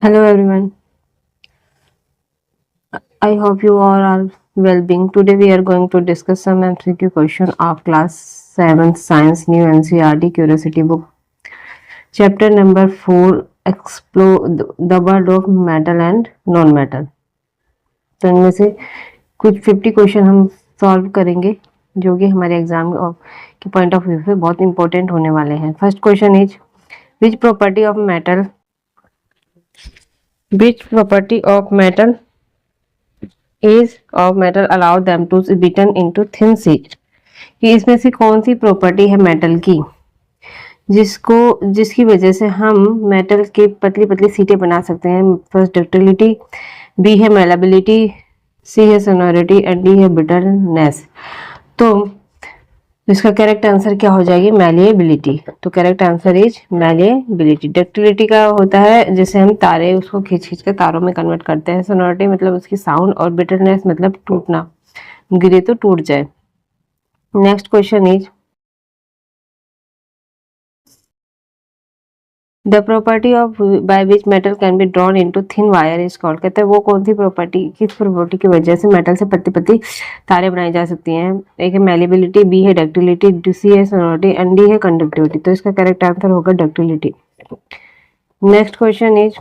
Hello everyone. I hope you all are well-being. Today we are going to discuss some MCQ question of class 7 Science New NCERT Curiosity book. Chapter number 4 Explore the world of metal and non-metal. तो इनमें से कुछ 50 question हम solve करेंगे जो कि हमारे exam के पॉइंट ऑफ व्यू से बहुत इंपॉर्टेंट होने वाले हैं. First question is which property of metal is of metal allow them to be beaten into thin sheet. कि इसमें से कौन सी प्रॉपर्टी है मेटल की जिसकी वजह से हम मेटल के पतली पतली सीटें बना सकते हैं. फर्स्ट डक्टिलिटी, बी है मेलेबिलिटी, सी है सोनोरिटी एंड डी है ब्रिटलनेस. तो इसका करेक्ट आंसर क्या हो जाएगी? मैलिएबिलिटी. तो correct answer is malleability. Ductility का होता है जैसे हम तारे उसको खींच खींच कर तारों में कन्वर्ट करते हैं. सोनोरिटी मतलब उसकी साउंड और ब्रिटलनेस मतलब टूटना, गिरे तो टूट जाए. Next question is the property of by which metal can be drawn into thin wire is called. कहते हैं वो कौन सी प्रॉपर्टी, किस प्रॉपर्टी की वजह से मेटल से पतली पतली तारे बनाई जा सकती हैं. एक है मेलेबिलिटी, बी है डक्टिलिटी, सी है सोनोरिटी एंड डी है कंडक्टिविटी. तो इसका करेक्ट आंसर होगा ductility. Next question is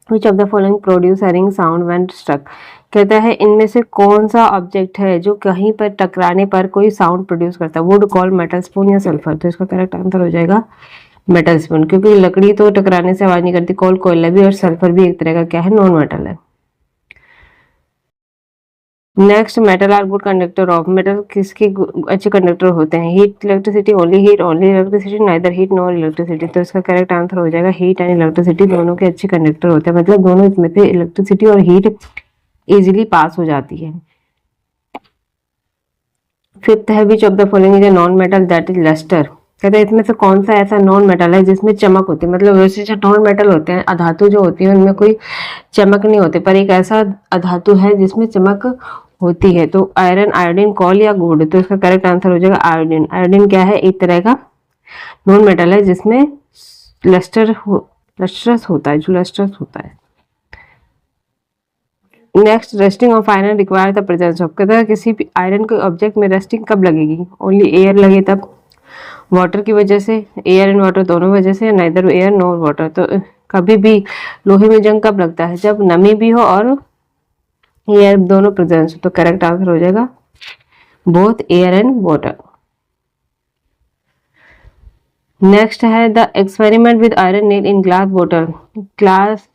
which of the following produce ring sound when struck. कहता है इनमें से कौन सा ऑब्जेक्ट है जो कहीं पर टकराने पर कोई साउंड प्रोड्यूस करता है. वुड, कॉल, मेटल, स्पून या सल्फर. तो इसका करेक्ट आंसर हो जाएगा मेटल स्पून, क्योंकि लकड़ी तो टकराने से आवाज नहीं करती. कोयला भी और सल्फर भी एक तरह का क्या है, नॉन मेटल है. Next, metal are good conductor of. Metal किसके अच्छे कंडक्टर होते हैं? Heat, electricity, only electricity, neither heat nor electricity. तो इसका करेक्ट आंसर हो जाएगा हीट एंड इलेक्ट्रिसिटी दोनों के अच्छे कंडक्टर होते हैं. मतलब दोनों इसमें से इलेक्ट्रिसिटी और हीट इजीली पास हो जाती है. फिफ्थ है which of the following is a non metal that is lustre. कहते हैं इसमें से कौन सा ऐसा नॉन मेटल है जिसमें चमक होती है. मतलब वैसे जो नॉन मेटल होते हैं, अधातु जो होती है उनमें कोई चमक नहीं होती, पर एक ऐसा अधातु है जिसमें चमक होती है. तो आयरन, आयोडीन, कॉल या गोल्ड. तो इसका करेक्ट आंसर हो जाएगा आयोडीन. आयोडीन क्या है? एक तरह का नॉन मेटल है जिसमें लस्ट्रस होता है, जो लस्ट्रस होता है. Next, resting of iron require the presence of. कहता है किसी भी आयरन के ऑब्जेक्ट में रेस्टिंग कब लगेगी? ओनली एयर लगे तब, वाटर की वजह से, एयर एंड वाटर दोनों वजह से, नाइदर एयर नॉर वाटर. तो कभी भी लोहे में जंग कब लगता है? जब नमी भी हो और एयर दोनों प्रेजेंस हो. तो करेक्ट आंसर हो जाएगा both air and water. Next है the experiment with iron nail in glass बोतल. क्लास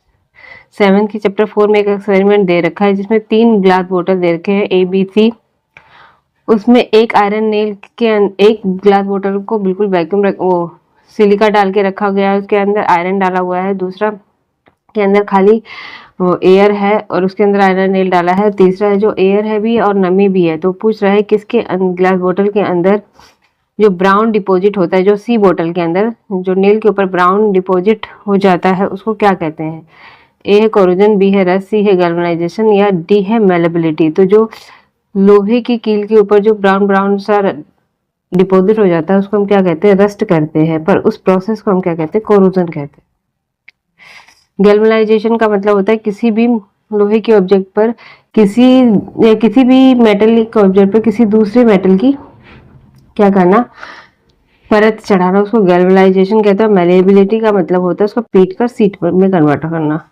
7 की चैप्टर 4 में एक एक्सपेरिमेंट दे रखा है जिसमें 3 ग्लास बोतल दे रखे हैं ए बी सी. उसमें एक आयरन नेल के एक ग्लास बोतल को बिल्कुल वैक्यूम वो सिलिका डाल के रखा गया है, उसके अंदर आयरन डाला हुआ है. दूसरा के अंदर खाली एयर है और उसके अंदर आयरन नेल डाला है. तीसरा है जो एयर है भी और नमी भी है. तो पूछ रहा है किसके ग्लास बोतल के अंदर जो ब्राउन डिपॉजिट होता है, जो सी बोतल के अंदर जो नेल के ऊपर ब्राउन डिपॉजिट हो जाता है, उसको क्या कहते हैं? ए है कोरोजन, बी है रस्ट, सी है गैल्वेनाइजेशन या डी है मेलेबिलिटी. तो जो लोहे की कील के ऊपर जो ब्राउन ब्राउन सा डिपॉजिट हो जाता है उसको हम क्या कहते हैं? रस्ट करते हैं. पर उस प्रोसेस को हम क्या कहते हैं? कोरोजन कहते हैं. गैल्वेनाइजेशन का मतलब होता है किसी भी लोहे के ऑब्जेक्ट पर किसी भी मेटल के ऑब्जेक्ट पर किसी दूसरे मेटल की क्या करना? परत चढ़ाना, उसको गैल्वेनाइजेशन कहते हैं. मेलेबिलिटी का मतलब होता है उसको पीट कर सीट में कन्वर्ट करना.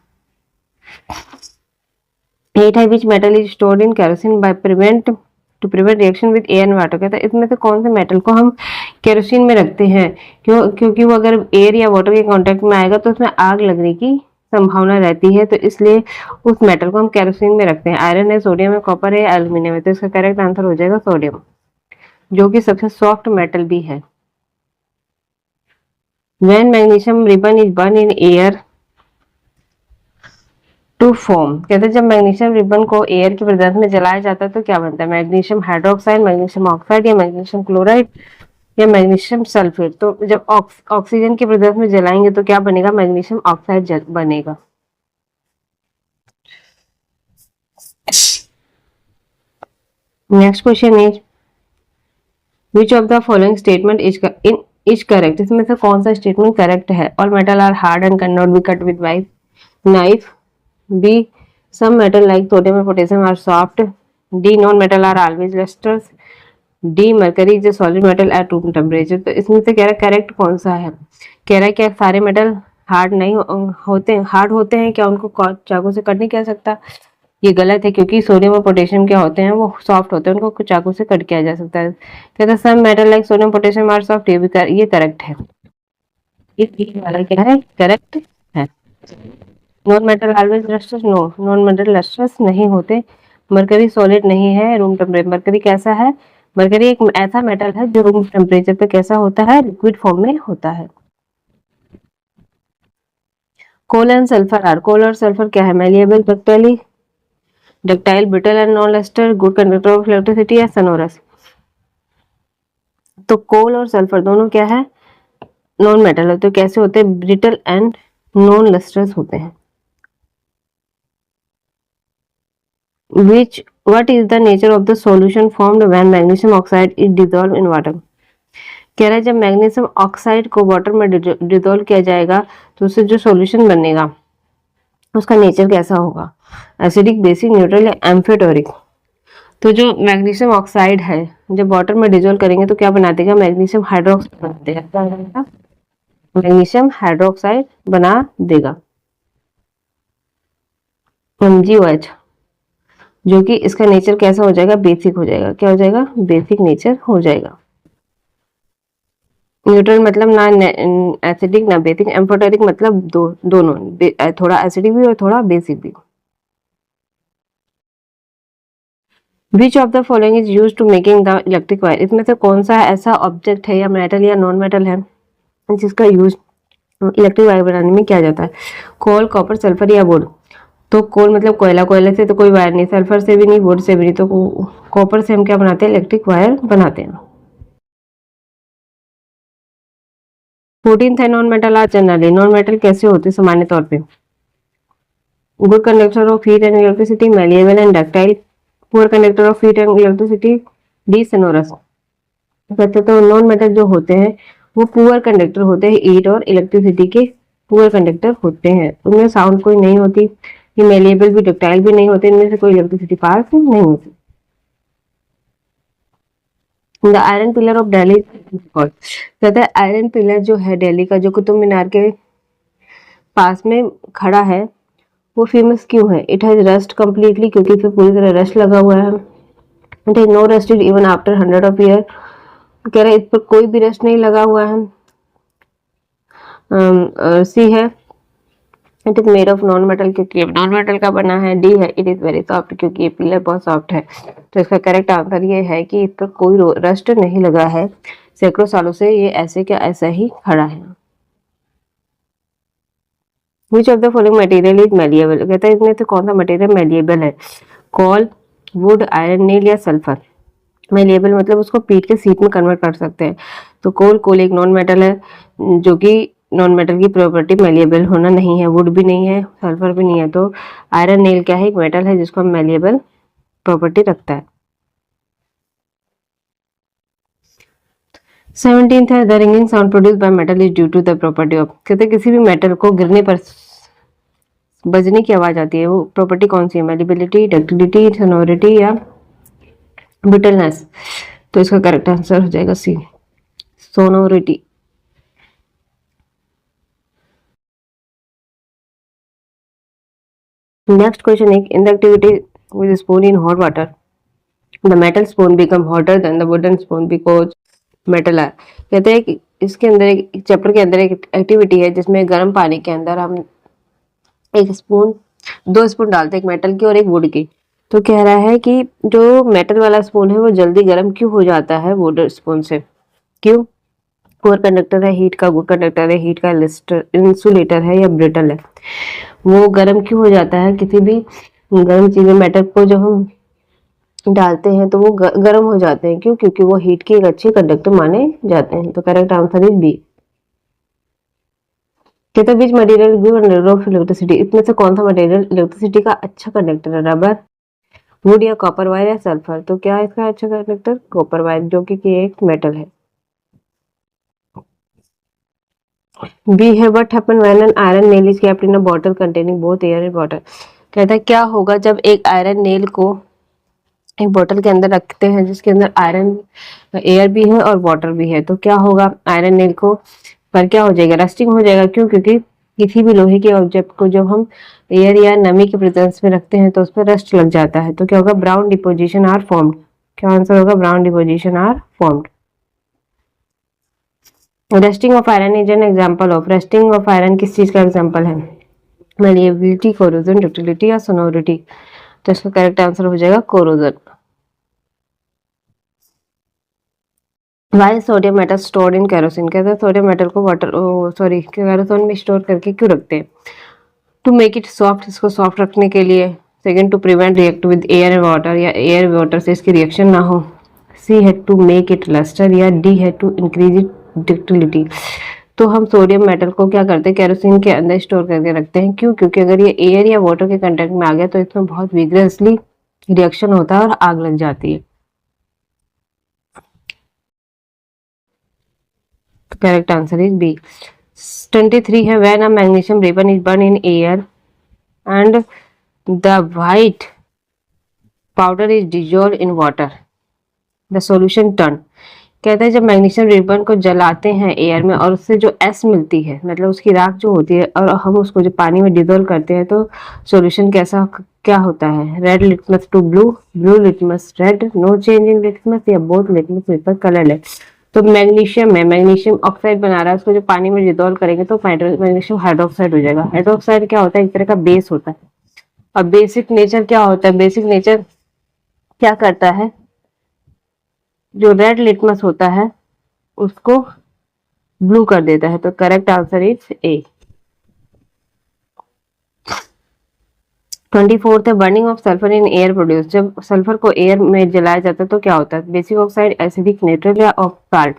8 है which metal is stored in kerosene by two prevent reaction with air and water. कहता है इसमें से कौन से मेटल को हम केरोसिन में रखते हैं? क्योंकि वो अगर एयर या वाटर के कांटेक्ट में आएगा तो उसमें आग लगने की संभावना रहती है. तो इसलिए उस मेटल को हम केरोसिन में रखते हैं. आयरन है, सोडियम है, कॉपर है, एल्यूमिनियम है. तो इसका करेक्ट आंसर हो जाएगा सोडियम, जो कि सबसे सॉफ्ट मेटल भी है. When magnesium ribbon is burn in air to form. कहते हैं जब मैग्नीशियम रिबन को एयर की प्रेजेंस में जलाया जाता है तो क्या बनता है? मैग्नीशियम हाइड्रोक्साइड, मैग्नीशियम ऑक्साइड या मैग्नीशियम क्लोराइड या मैग्नीशियम सल्फेट. तो जब ऑक्सीजन की प्रेजेंस में जलाएंगे तो क्या बनेगा? मैग्नीशियम ऑक्साइड बनेगा. Next question is which of the following statement is correct. इसमें से कौन सा स्टेटमेंट करेक्ट है? All metal are hard and can not be cut with wife. knife. B, some metal like sodium and potassium are soft. D, non metal are always lustrous. D mercury is solid metal at room temperature. तो इसमें से कह रहा है correct कौन सा है। कह रहा है क्या सारे मेटल हार्ड नहीं होते, हार्ड होते हैं क्या, उनको चाकू से कट नहीं किया सकता। ये गलत है क्योंकि सोडियम और पोटेशियम क्या होते हैं, वो सॉफ्ट होते हैं, उनको चाकू से कट किया जा सकता है। कहता है some metal like sodium potassium are soft, ये करेक्ट है। ये तीन वाला क्या है, करेक्ट है। Non metal always lustrous, no, non metal lustrous नहीं होते। मरकरी सॉलिड नहीं है रूम टेम्परेचर। मरकरी कैसा है, मरकरी एक ऐसा मेटल है जो रूम टेम्परेचर पे कैसा होता है, लिक्विड फॉर्म में होता है। Coal and sulphur are, coal और सल्फर क्या है, malleable, ductile, brittle and non lustre, good conductor of electricity या सनोरस। तो कोल और सल्फर दोनों क्या है, नॉन मेटल है। तो कैसे होते हैं, ब्रिटल एंड नॉन लस्टर्स होते हैं। Which what is the nature of the solution formed when magnesium oxide is dissolved in water? कह रहा है जब मैग्नीशियम ऑक्साइड को वाटर में डिजोल्व किया जाएगा तो उससे जो सॉल्यूशन बनेगा उसका नेचर कैसा होगा, एसिडिक, बेसिक, न्यूट्रल या एम्फिटोरिक। तो जो मैग्नीशियम ऑक्साइड है जब वाटर में डिजोल्व करेंगे तो क्या बना देगा, मैग्नीशियम हाइड्रोक्साइड बना देगा, मैग्नीशियम हाइड्रोक्साइड बना देगा, MgOH। जो कि इसका नेचर कैसा हो जाएगा, बेसिक हो जाएगा। क्या हो जाएगा, बेसिक नेचर हो जाएगा। न्यूट्रल मतलब ना एसिडिक ना बेसिक, एम्फोटेरिक मतलब दोनों, थोड़ा एसिडिक भी और थोड़ा बेसिक भी। Which of the following is use to making the electric wire, इसमें से कौन सा ऐसा ऑब्जेक्ट है या मेटल या नॉन मेटल है जिसका यूज इलेक्ट्रिक वायर बनाने में किया जाता है। कोल, कॉपर, सल्फर या वुड। तो कोल मतलब कोयला, कोयले से तो कोई वायर नहीं, सल्फर से भी नहीं, वुड से भी नहीं, तो कॉपर से हम क्या बनाते हैं, इलेक्ट्रिक वायर बनाते हैं। 14th है non metal are generally, non metal कैसे होते हैं सामान्य तौर पे, good conductor of heat and electricity, malleable and ductile, poor conductor of heat and electricity, D sonorous. वैसे तो नॉन मेटल जो होते हैं वो पुअर कंडक्टर होते हैं, हीट और इलेक्ट्रिसिटी के पुअर कंडक्टर होते हैं, उनमें साउंड कोई नहीं होती, ये मैलिएबल भी डक्टाइल भी नहीं होते, इनमें से कोई इलेक्ट्रिसिटी पास नहीं होती। The iron pillar of Delhi, कहता है आयरन पिलर जो है दिल्ली का, जो कुतुब मीनार के पास में खड़ा है, वो फेमस क्यों है। इट हैज रस्ट कम्प्लीटली, क्योंकि इस पे पूरी तरह रस्ट लगा हुआ है। It has no rusted even after 100 of year, कह रहा है इस पर कोई भी रस्ट नहीं लगा हुआ है। सी है it is made of non metal, क्योंकि नॉन मेटल का बना है। डी है इट इज वेरी सॉफ्ट, क्योंकि ये पिलर बहुत सॉफ्ट है। तो इसका करेक्ट आंसर ये है कि इस पर कोई रस्ट नहीं लगा है, सैकड़ों सालों से ये ऐसे क्या ऐसा ही खड़ा है। Which of the following material is malleable, कहता है इसमें से कौन सा मटेरियल मेलिएबल है, कॉल, वुड, आयरन, नील या सल्फर। मेलिएबल मतलब उसको पीट के सीट में कन्वर्ट कर सकते हैं। तो कोल एक नॉन मेटल है, जो कि नॉन मेटल की प्रॉपर्टी मेलिएबल होना नहीं है, वुड भी नहीं है, सल्फर भी नहीं है। तो आयरन नील क्या है, एक मेटल है जिसको मेलिएबल प्रॉपर्टी रखता है। 17th है the ringing sound produce by metal is due to the property of, कहते हैं किसी भी मेटल को गिरने पर बजने की आवाज आती है, वो प्रॉपर्टी कौन सी है, मेलिबिलिटी, डक्टिलिटी, सोनोरिटी या ब्रिटलनेस। तो इसका करेक्ट आंसर हो जाएगा सी, सोनोरिटी। नेक्स्ट क्वेश्चन है, in the activity with spoon in hot water the metal spoon become hotter then the wooden spoon because metal है। कहते हैं कि इसके अंदर एक चैप्टर के अंदर एक एक्टिविटी है जिसमें गर्म पानी के अंदर हम एक स्पून, 2 स्पून डालते हैं, एक मेटल की और एक वुड की। तो कह रहा है कि जो मेटल वाला स्पून है वो जल्दी गर्म क्यों हो जाता है वुड स्पून से, क्यों, पुअर कंडक्टर है हीट का, गुड कंडक्टर है हीट का, इंसुलेटर है या ब्रिटल है। वो गर्म क्यों हो जाता है, किसी भी गर्म चीज में मेटल को जब हम डालते हैं तो वो गर्म हो जाते हैं, क्यों, क्योंकि वो हीट के एक अच्छे कंडक्टर माने जाते हैं। तो करेक्ट आंसर इज बी। कहते हैं which material give conductor of electricity, इसमें से कौन सा मटेरियल इलेक्ट्रिसिटी का अच्छा कंडक्टर है, रबर, वुड या कॉपर वायर या सल्फर। तो क्या है इसका अच्छा कंडक्टर, कॉपर वायर, जो कि एक मेटल है। बी है what happen when an iron nail is kept in a bottle containing both air and water. कहता है क्या होगा जब एक आयरन नेल को एक बोतल के अंदर रखते हैं जिसके अंदर आयरन एयर भी है और वाटर भी है, तो क्या होगा आयरन नेल को पर क्या हो जाएगा, रस्टिंग हो जाएगा। क्यों? क्योंकि किसी भी लोहे के ऑब्जेक्ट को जब हम एयर या नमी के प्रेजेंस में रखते हैं तो उस पर रस्ट लग जाता है, तो क्या होगा, ब्राउन डिपोजिशन आर फॉर्म्ड। क्या आंसर होगा, brown deposition are formed. Rusting of iron is an example of, रस्टिंग ऑफ आयरन किस चीज का एग्जांपल है, मैलिएबिलिटी, कोरोजन, डक्टिलिटी या सोनोरिटी। तो इसका करेक्ट आंसर हो जाएगा corrosion. Why sodium metal stored in kerosene. कहते हैं सोडियम मेटल को वाटर केरोसिन में स्टोर करके क्यों रखते हैं, टू मेक इट सॉफ्ट, इसको सॉफ्ट रखने के लिए। Second, to prevent react with air and water, या एयर वाटर से इसकी रिएक्शन ना हो। सी है टू मेक इट लस्टर, या डी है टू इंक्रीज इट डक्टिलिटी। तो हम सोडियम मेटल को क्या करते हैं, केरोसिन के अंदर स्टोर करके रखते हैं। क्यों? क्योंकि अगर ये एयर या वाटर के कंटेक्ट में आ गया तो इसमें बहुत विग्रसली रिएक्शन होता है और आग लग जाती है। Correct answer is B. 23 है when a magnesium ribbon is burn in air and the white powder is dissolve in water, the solution turn. कहता है जब मैग्नीशियम रिबन को जलाते हैं एयर में और उससे जो एस मिलती है, मतलब उसकी राख जो होती है, और हम उसको जो पानी में डिजोल्व करते हैं तो सॉल्यूशन कैसा क्या होता है, red litmus to blue, blue litmus red, no change in litmus, या बोथ लिटमस पेपर कलर है। तो मैग्नीशियम है, मैग्नीशियम ऑक्साइड बना रहा है, उसको जो पानी में डिजोल्व करेंगे तो मैग्नीशियम हाइड्रोक्साइड हो जाएगा। हाइड्रोक्साइड क्या होता है, एक तरह का बेस होता है। और बेसिक नेचर क्या होता है, बेसिक नेचर क्या करता है, जो रेड लिटमस होता है उसको ब्लू कर देता है। तो करेक्ट आंसर इज ए। 24 है burning of sulphur in air produce. जब सल्फर को एयर में जलाया जाता है तो क्या होता है, बेसिक ऑक्साइड, एसिडिक, न्यूट्रल या ऑफ साल्ट।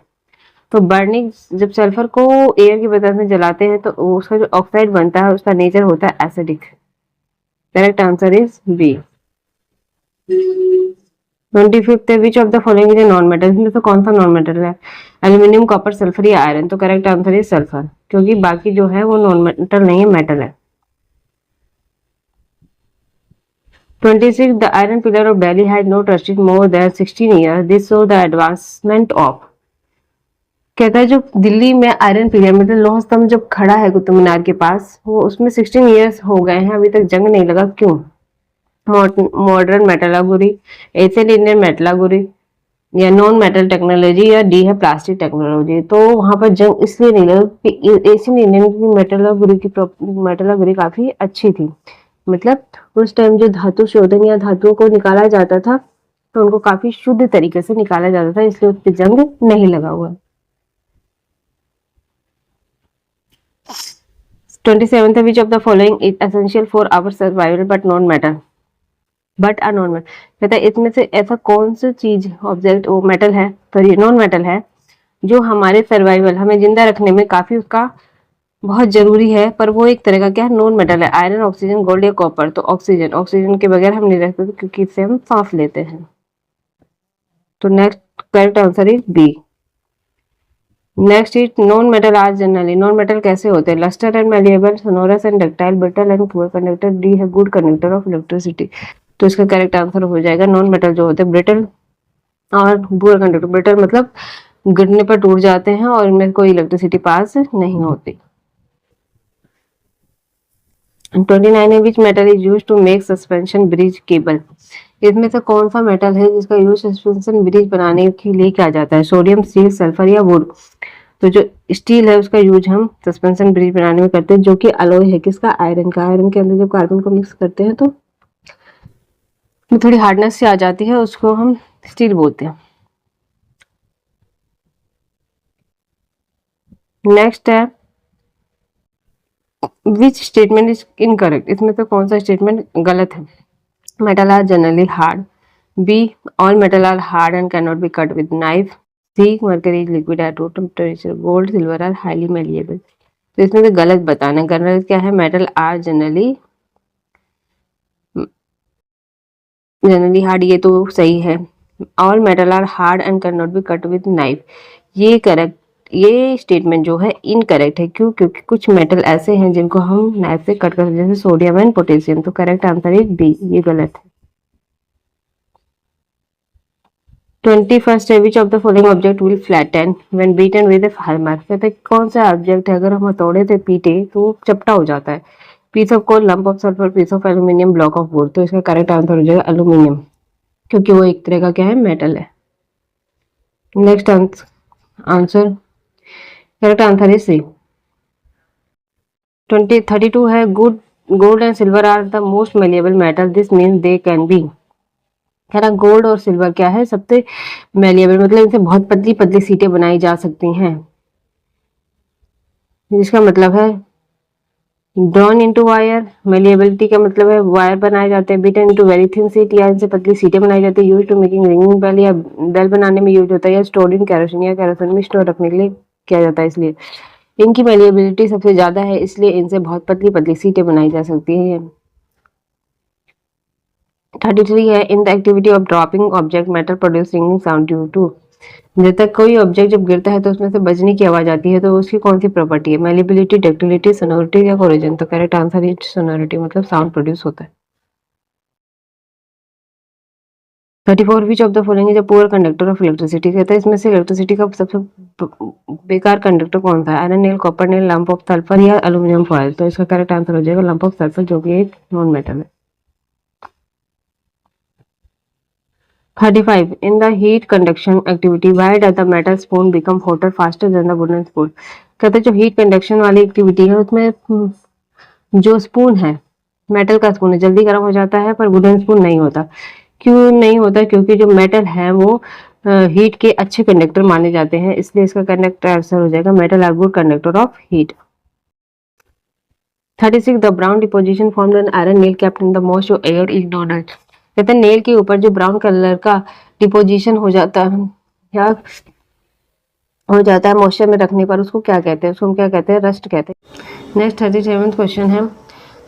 तो बर्निंग, जब सल्फर को एयर की वजह से जलाते हैं तो उसका जो ऑक्साइड बनता है उसका नेचर होता है acidic. Correct answer is B. 25 है which of the following is non metal. इसमें से कौन सा नॉन मेटल है, एल्यूमिनियम, कॉपर, सल्फर या आयरन। तो करेक्ट आंसर इज सल्फर, क्योंकि बाकी जो है वो नॉन मेटल नहीं है, मेटल है। 26 the iron pillar of Delhi had not rusted more than 16 year, this show the advancement of. कहता है जो दिल्ली में आयरन पिलर मतलब लौह स्तंभ जब खड़ा है कुतुब मीनार के पास, वो उसमें 16 ईयर्स हो गए हैं, अभी तक जंग नहीं लगा। क्यों? Modern metallurgy, Asian Indian metallurgy, या नॉन मेटल टेक्नोलॉजी, या डी है प्लास्टिक टेक्नोलॉजी। तो वहां पर जंग इसलिए नहीं लगा कि एशियन इंडियन की मेटलर्जी काफी अच्छी थी। मतलब उस टाइम जो धातु शोधन या धातुओं को निकाला जाता था तो उनको काफी शुद्ध तरीके से निकाला जाता था, इसलिए उस पर जंग नहीं लगा हुआ। 27 है which of the following is essential for our survival but non metal, but a non metal. कहता है इसमें से ऐसा कौन सी चीज ऑब्जेक्ट वो मेटल है, सॉरी नॉन मेटल है, जो हमारे सर्वाइवल, हमें जिंदा रखने में काफी उसका बहुत जरूरी है, पर वो एक तरह का क्या है, नॉन मेटल है। आयरन, ऑक्सीजन, गोल्ड या कॉपर। तो ऑक्सीजन, ऑक्सीजन के बगैर हम नहीं रह सकते क्योंकि इससे हम सांस लेते हैं। तो next correct answer is B. Next is non metal are generally, non metal कैसे होते हैं, lustre and malleable, sonorous and ductile, brittle and poor conductor, D है गुड कंडक्टर ऑफ इलेक्ट्रिसिटी। तो इसका करेक्ट आंसर हो जाएगा नॉन मेटल जो होते हैं ब्रिटल और पुअर कंडक्टर। ब्रिटल मतलब गिरने पर टूट जाते हैं और इनमें कोई इलेक्ट्रिसिटी पास नहीं होती। 29 है which metal is use to make suspension bridge cable. इसमें से कौन सा मेटल है जिसका यूज सस्पेंशन ब्रिज बनाने के लिए किया जाता है, सोडियम, स्टील, सल्फर या वुड। तो जो स्टील है उसका यूज हम सस्पेंशन ब्रिज बनाने में करते हैं, जो कि अलॉय है किसका, आयरन का। आयरन के अंदर जब कार्बन को मिक्स करते हैं तो थोड़ी हार्डनेस से आ जाती है, उसको हम स्टील बोलते हैं। नेक्स्ट है विच स्टेटमेंट इज इनकरेक्ट। इसमें से कौन सा स्टेटमेंट गलत है, metal are generally hard, B all metal are hard and can not be cut with knife, C mercury is liquid at room temperature, gold silver are highly malleable. तो इसमें से गलत बताना, गलत क्या है, मेटल आर जनरली हार्ड, ये तो सही है। All metal are hard and can not be cut with knife, ये करेक्ट ये स्टेटमेंट जो है इनकरेक्ट है। क्यों? क्योंकि कुछ मेटल ऐसे हैं जिनको हम नाइफ से कट कर, जैसे सोडियम एंड पोटेशियम। तो करेक्ट आंसर इज बी, ये गलत है। 21st है which of the following object will flatten when beaten with a hammer. कहते हैं कौन सा ऑब्जेक्ट है अगर हम हथौड़े से पीटे तो वो चपटा हो जाता है? Piece of coal, lump of sulphur, piece of aluminium, block of wood. तो इसका करेक्ट आंसर हो जाएगा एल्यूमिनियम, क्योंकि वो एक तरह का क्या है, मेटल है। Next answer, correct answer is C. 32 है good gold and silver are the most malleable metal, this means they can be. कह रहा गोल्ड और सिल्वर क्या है, सबसे मेलिएबल, मतलब इनसे बहुत पतली पतली सीटें बनाई जा सकती हैं, जिसका मतलब है ड्रॉन इनटू वायर। मेलिएबिलिटी का मतलब है वायर बनाए जाते हैं। Beaten into very thin sheet, या इनसे पतली सीटें बनाई जाती है। Use to making ringing bell, या बेल बनाने में यूज होता है। या स्टोर्ड इन कैरोसिन, या कैरोसिन में स्टोर रखने के लिए किया जाता है। इसलिए इनकी मेलिएबिलिटी सबसे ज्यादा है, इसलिए इनसे बहुत पतली पतली सीटें बनाई जा सकती है। 33 है in the activity of dropping object metal produce ringing sound due to. जब तक कोई ऑब्जेक्ट जब गिरता है तो उसमें से बजने की आवाज आती है, तो उसकी कौन सी प्रॉपर्टी है? मेलिबिलिटी, डक्टिलिटी, सोनोरिटी या कोरोजन। तो करेक्ट आंसर इज सोनोरिटी, मतलब साउंड प्रोड्यूस होता है। 34 विच of the following is a poor conductor of electricity. कहता है इसमें से इलेक्ट्रिसिटी का सबसे बेकार कंडक्टर कौन सा है? Iron nail, copper nail, lump of sulphur या एल्यूमिनियम फॉयल। तो इसका करेक्ट आंसर हो जाएगा लंप ऑफ सल्फर, जो कि एक नॉन मेटल है। 35 in the heat conduction activity why does the metal spoon become hotter faster than the wooden spoon। कहते हैं जो हीट कंडक्शन वाली एक्टिविटी है उसमें जो स्पून है, मेटल का स्पून है, जल्दी गर्म हो जाता है, पर वुडन स्पून नहीं होता। क्यों नहीं होता? क्योंकि जो मेटल है वो हीट के अच्छे कंडक्टर माने जाते हैं, इसलिए इसका करेक्ट आंसर हो जाएगा metal are good conductor of heat. 36 the brown deposition formed an iron nail kept in the moist air is known as. कहते हैं नेल के ऊपर जो ब्राउन कलर का डिपोजिशन हो जाता है या हो जाता है मॉइस्चर में रखने पर, उसको क्या कहते हैं? उसको हम क्या कहते हैं? रस्ट कहते हैं। नेक्स्ट 37 क्वेश्चन है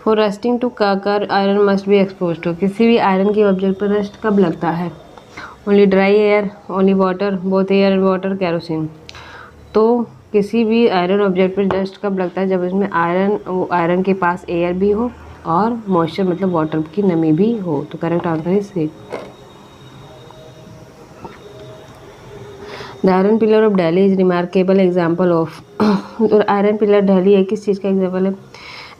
for rusting to occur iron must be exposed to. किसी भी आयरन के ऑब्जेक्ट पर रस्ट कब लगता है? Only dry air, only water, both air and water, kerosene. तो किसी भी आयरन ऑब्जेक्ट पर डस्ट कब लगता है? जब उसमें आयरन के पास एयर भी हो और मॉइस्चर मतलब वाटर की नमी भी हो। तो correct answer is C. The iron pillar of Delhi is remarkable example of. Iron pillar Delhi है किस चीज़ का एग्जाम्पल है?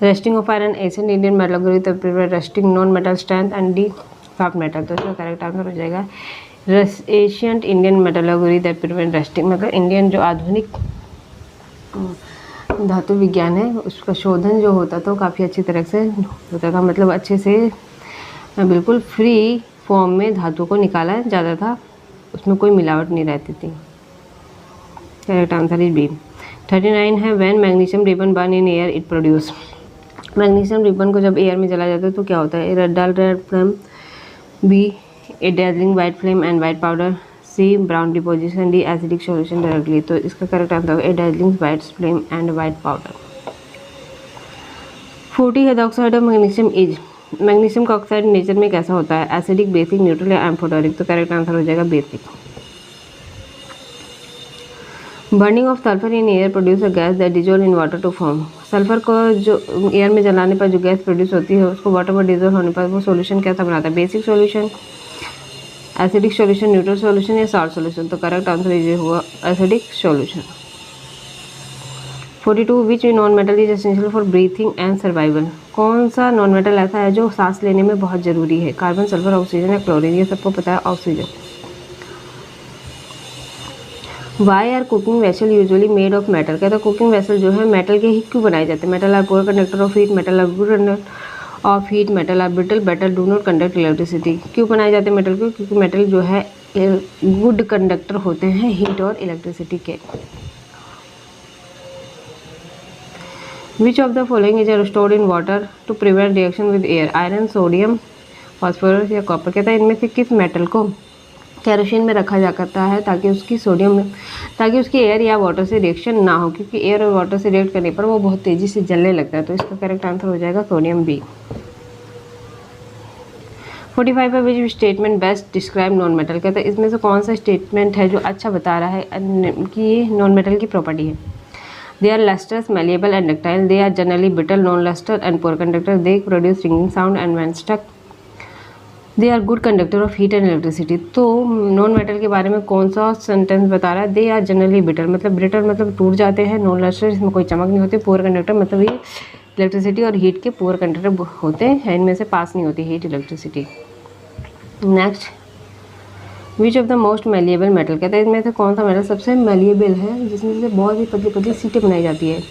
Rusting of iron ancient Indian metal, rusting non metal strength and D soft metal. तो इसका करेक्ट आंसर हो जाएगा ancient Indian metallurgy that prevent rusting. मतलब इंडियन जो आधुनिक धातु विज्ञान है उसका शोधन जो होता था वो काफ़ी अच्छी तरह से होता था, मतलब अच्छे से बिल्कुल फ्री फॉर्म में धातु को निकाला जाता था, उसमें कोई मिलावट नहीं रहती थी। Correct answer is B. 39 है when magnesium ribbon burn in air it produce. Magnesium ribbon को जब एयर में जला जाता है तो क्या होता है? Dull red flame, B a dazzling white flame and white powder, C brown deposition, D acidic solution directly. तो इसका करेक्ट आंसर होगा A dazzling white flame and white powder. 40 है the oxide of magnesium is. Magnesium का oxide nature में कैसा होता है? Acidic, basic, neutral या एम्फोटेरिक। तो करेक्ट आंसर हो जाएगा basic. Burning of sulphur in air produce a gas that dissolve in water to form. Sulphur को जो एयर में जलाने पर जो गैस प्रोड्यूस होती है उसको वाटर में डिजोल्व होने पर वो सॉल्यूशन कैसा बनाता है? Basic solution, acidic solution, neutral solution या सॉल्ट सॉल्यूशन। तो करेक्ट आंसर ये हुआ acidic solution. 42 which non metal is essential for breathing and survival. कौन सा नॉन मेटल ऐसा है जो सांस लेने में बहुत जरूरी है? कार्बन, सल्फर, ऑक्सीजन या क्लोरीन। ये सबको पता है oxygen. Why are cooking vessel usually made of metal. कहता है कुकिंग वेसल जो है मेटल के ही क्यों बनाए जाते हैं? Metal are poor conductor of heat, metal are good conductor of heat, metal are brittle, metal do not conduct electricity. क्यों बनाए जाते हैं मेटल को? क्योंकि मेटल जो है गुड कंडक्टर होते हैं हीट और इलेक्ट्रिसिटी के। Which of the following is stored in water to prevent reaction with air? Iron, sodium, phosphorus या कॉपर। कहता है इनमें से किस मेटल को कैरोसिन में रखा जा सकता है ताकि उसकी एयर या वाटर से रिएक्शन ना हो, क्योंकि एयर और वाटर से रिएक्ट करने पर वो बहुत तेजी से जलने लगता है। तो इसका करेक्ट आंसर हो जाएगा सोडियम बी। 45 पर which statement best describe non metal, कहते हैं इसमें से कौन सा स्टेटमेंट है जो अच्छा बता रहा है कि ये नॉन मेटल की प्रॉपर्टी है। They are lustres, malleable and ductile, they are generally brittle, non lustre and poor conductor, they produce ringing sound and when stuck, they are good conductor of heat and electricity. तो non metal के बारे में कौन सा sentence बता रहा है? They are generally brittle, मतलब ब्रिटल मतलब टूट जाते हैं, नॉन लस्टर इसमें कोई चमक नहीं होती, पोर कंडक्टर मतलब ये इलेक्ट्रिसिटी और हीट के पोर कंडक्टर होते हैं, इनमें से पास नहीं होती heat electricity. Next, which of the most malleable metal, कहते हैं इनमें से कौन सा मेटल सबसे मेलिएबल है, जिसमें से बहुत ही पतली पतली सीटें बनाई जाती है?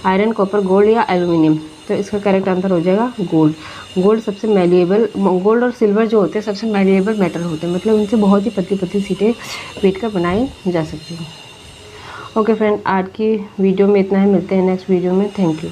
आयरन, कॉपर, गोल्ड या एल्यूमिनियम? तो इसका करेक्ट आंसर हो जाएगा गोल्ड। गोल्ड सबसे मेलिएबल, गोल्ड और सिल्वर जो होते हैं सबसे मेलिएबल मेटल होते हैं, मतलब इनसे बहुत ही पतली पतली सीटें पीट कर बनाई जा सकती हैं। ओके फ्रेंड, आज की वीडियो में इतना ही, मिलते हैं नेक्स्ट वीडियो में। Thank you.